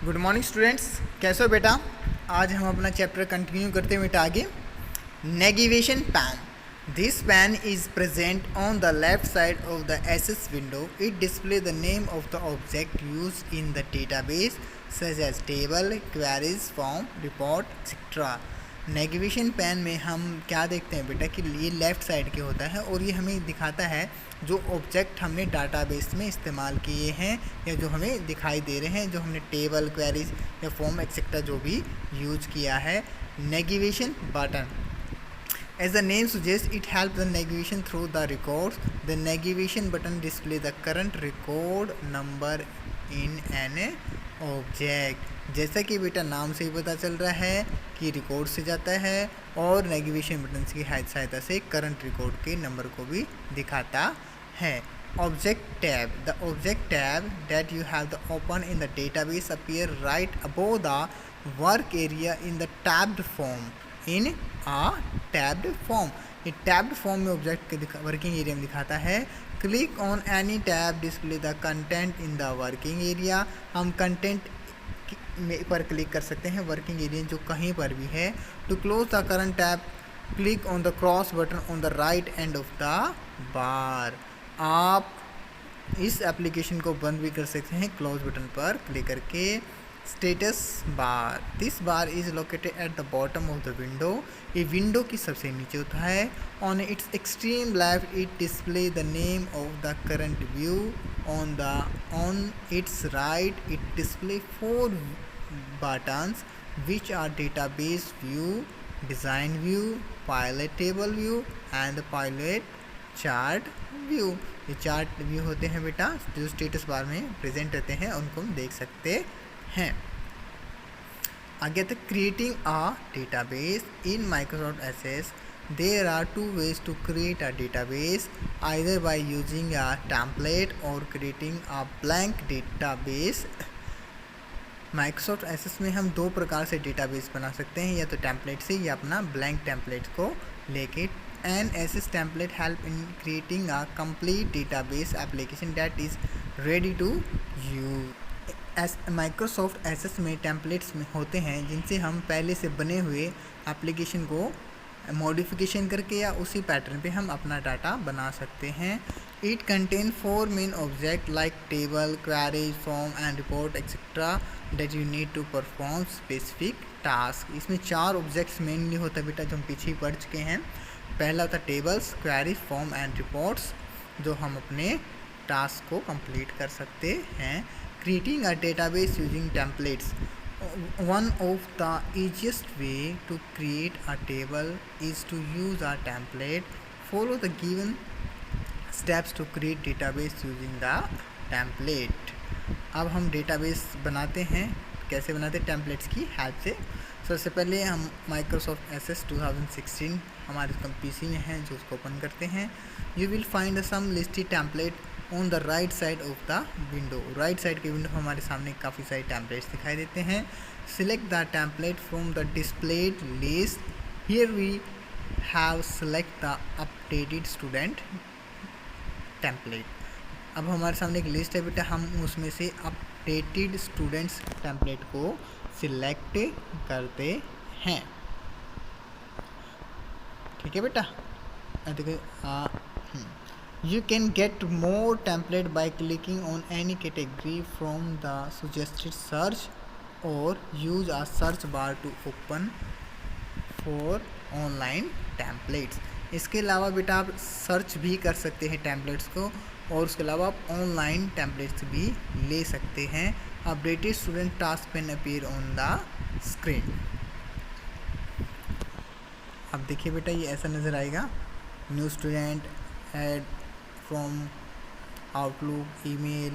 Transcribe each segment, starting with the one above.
Good morning students, कैसे हो बेटा। आज हम अपना चैप्टर कंटिन्यू करते हैं बेटा आगे। Navigation pane. This pane is present on the left side of the Access window. It display the name of the object use in the database such as table, queries, form, report etcetera. Navigation pane में हम क्या देखते हैं बेटा कि ये left side के होता है और ये हमें दिखाता है जो ऑब्जेक्ट हमने डाटाबेस में इस्तेमाल किए हैं या जो हमें दिखाई दे रहे हैं, जो हमने टेबल, क्वेरीज या फॉर्म एक्सेट्रा जो भी यूज किया है. Navigation button. As the name suggests, it helps the navigation through the records. The navigation button displays the current record number in an object. जैसा कि बेटा नाम से ही पता चल रहा है कि रिकॉर्ड से जाता है और नेविगेशन बटन की सहायता से करंट रिकॉर्ड के नंबर को भी दिखाता है. Object tab. The object tab that you have the open in the database appear right above the work area in the tabbed form. In a tabbed form. ये tabbed form में object के working area में दिखाता है. Click on any tab display the content in the working area. हम content पर click कर सकते हैं वर्किंग एरिया जो कहीं पर भी है. To close the current tab click on the cross button on the right end of the bar. आप इस एप्लीकेशन को बंद भी कर सकते हैं क्लोज बटन पर क्लिक करके. Status bar. This bar is located at the bottom of the window. ये विंडो की सबसे नीचे होता है. On its extreme left it display the name of the current view. On its right it display 4 buttons which are database view, design view, pilot table view and pilot chart view. ये chart view होते हैं बेटा जो status bar में present रहते हैं, उनको हम देख सकते हैं. आगे तक creating a database. In Microsoft Access there are 2 ways to create a database, either by using a template or creating a blank database. Microsoft Access में हम 2 प्रकार से डेटाबेस बना सकते हैं, या तो टेम्पलेट से या अपना ब्लैंक टेम्पलेट को लेके. An Access template help in creating a complete database application that is ready to use. Microsoft Access में टेम्पलेट्स में होते हैं जिनसे हम पहले से बने हुए एप्लीकेशन को मॉडिफिकेशन करके या उसी पैटर्न पे हम अपना डाटा बना सकते हैं. It contain 4 main object like table, queries, form and report etcetera that you need to perform specific task. इसमें 4 ऑब्जेक्ट्स मेनली होता है बेटा जो हम पीछे पढ़ चुके हैं. पहला होता है tables, queries, form and reports जो हम अपने टास्क को कंप्लीट कर सकते हैं. Creating a database using templates. One of the easiest way to create a table is to use a template. Follow the given steps to create database using the template. अब हम database बनाते हैं. कैसे बनाते हैं? टेम्पलेट्स की help से. सबसे पहले हम माइक्रोसॉफ्ट एसेस 2016 हमारे पीसी में है जो उसको ओपन करते हैं. You will find some listed template on the right side of the window. Right side के विंडो हमारे सामने काफ़ी सारे टेम्पलेट्स दिखाई देते हैं. Select the template from the displayed list. Here we have select the updated student template. अब हमारे सामने एक लिस्ट है बेटा, हम उसमें से अपडेटेड स्टूडेंट्स टेम्पलेट को सिलेक्ट करते हैं. ठीक है बेटा. देखो You can get more template by clicking on any category from the suggested search or use a search bar to open for online templates. इसके अलावा बेटा आप सर्च भी कर सकते हैं टेम्पलेट्स को और उसके अलावा आप ऑनलाइन टेम्पलेट्स भी ले सकते हैं. Updated student task pane appear on the screen. अब देखिए बेटा ये ऐसा नज़र आएगा. New student, add from Outlook, email,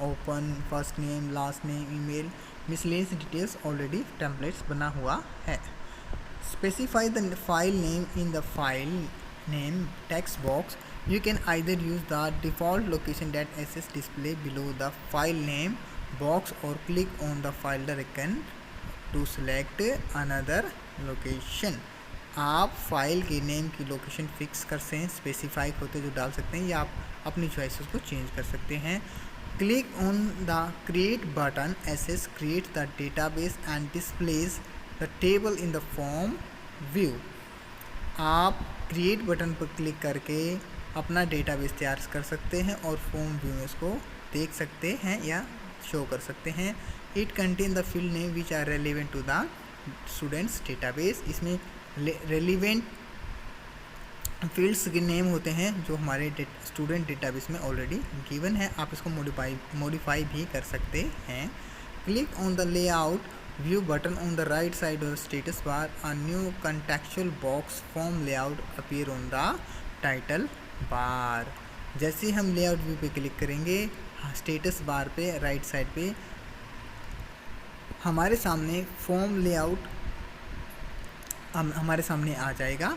open, first name, last name, email, miscellaneous details. Already templates बना हुआ है. Specify the file name in the file name text box. You can either use the default location that access display below the file name box और click on the file icon to select another location. आप file के name की location fix कर सकते हैं, specify होते जो डाल सकते हैं, या आप अपनी चॉइसेस को चेंज कर सकते हैं. Click on the create button, access create the database and displays the table in the form view. आप क्रिएट बटन पर क्लिक करके अपना डेटाबेस तैयार कर सकते हैं और फॉर्म व्यू में इसको देख सकते हैं या शो कर सकते हैं. It contain the field name which are relevant to the students database. इसमें रेलिवेंट फील्ड्स के नेम होते हैं जो हमारे स्टूडेंट डेटाबेस में ऑलरेडी गिवन है. आप इसको मॉडिफाई भी कर सकते हैं. Click on the layout view button on the right side of status bar. A new contextual box form layout appear on the title bar. जैसे हम लेआउट व्यू पे क्लिक करेंगे स्टेटस बार पे राइट साइड पे हमारे सामने form layout हमारे सामने आ जाएगा.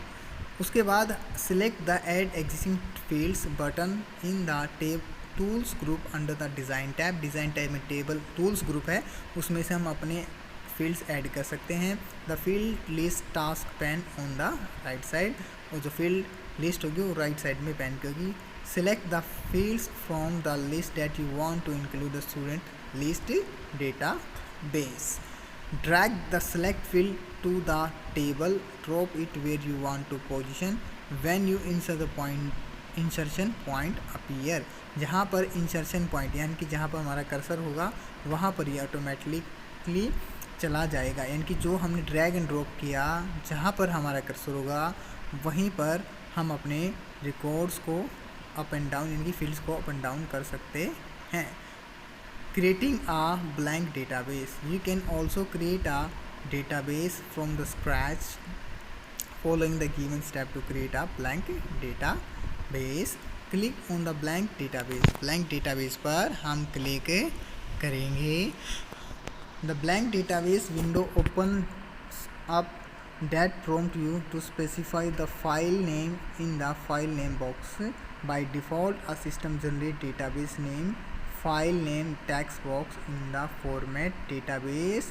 उसके बाद select the add existing fields button in the table tools group under the design tab. Design tab में टेबल टूल्स ग्रुप है, उसमें से हम अपने फील्ड्स ऐड कर सकते हैं. The field list task pane on the right side, और जो फील्ड लिस्ट होगी वो राइट साइड में पैन की होगी. Select the fields from the list that you want to include the student list database. Drag the select field to the table, drop it where you want to position. When you insert the point insertion point appear. जहाँ पर insertion point यानी कि जहाँ पर हमारा cursor होगा वहाँ पर ये ऑटोमेटिकली चला जाएगा. यानी कि जो हमने ड्रैग एंड ड्रॉप किया जहाँ पर हमारा कर्सर होगा वहीं पर हम अपने रिकॉर्ड्स को अप एंड डाउन यानी कि फील्ड्स को अप एंड डाउन कर सकते हैं. Creating a blank database. You can also create a database from the scratch following the given step to create a blank database. Click on the blank database. Blank database पर हम click करेंगे. The blank database window opens up that prompt you to specify the file name in the file name box. By default, a system generate database name file name text box in the format database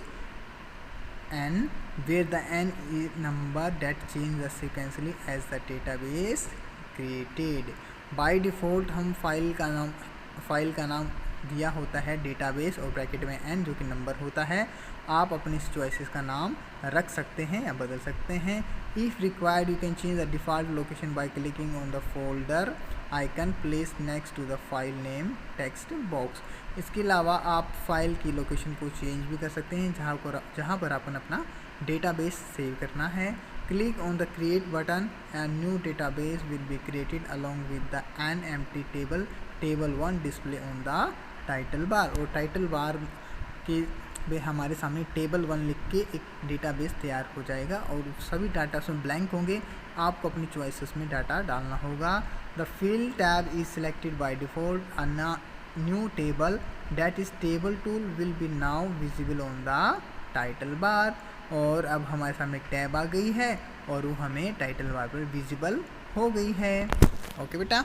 n, where the n is number that change sequentially as the database created. by default हम file का नाम दिया होता है database और bracket में n जो कि नंबर होता है. आप अपनी चॉइसेस का नाम रख सकते हैं या बदल सकते हैं. If required you can change the default location by clicking on the folder icon place next to the file name text box. इसके अलावा आप फाइल की लोकेशन को चेंज भी कर सकते हैं जहाँ पर अपन अपना डेटाबेस सेव करना है. Click on the create button and new database will be created along with the an empty table 1 display on the title बार. और टाइटल बार के वे हमारे सामने टेबल 1 लिख के एक डेटाबेस तैयार हो जाएगा और सभी डाटा उसमें ब्लैंक होंगे. आपको अपनी चॉइसेस में डाटा डालना होगा. The field tab is selected by default. A new table that is table tool will be now visible on the title बार. और अब हमारे सामने एक टैब आ गई है और वो हमें टाइटल बार पर विजिबल हो गई है. ओके बेटा.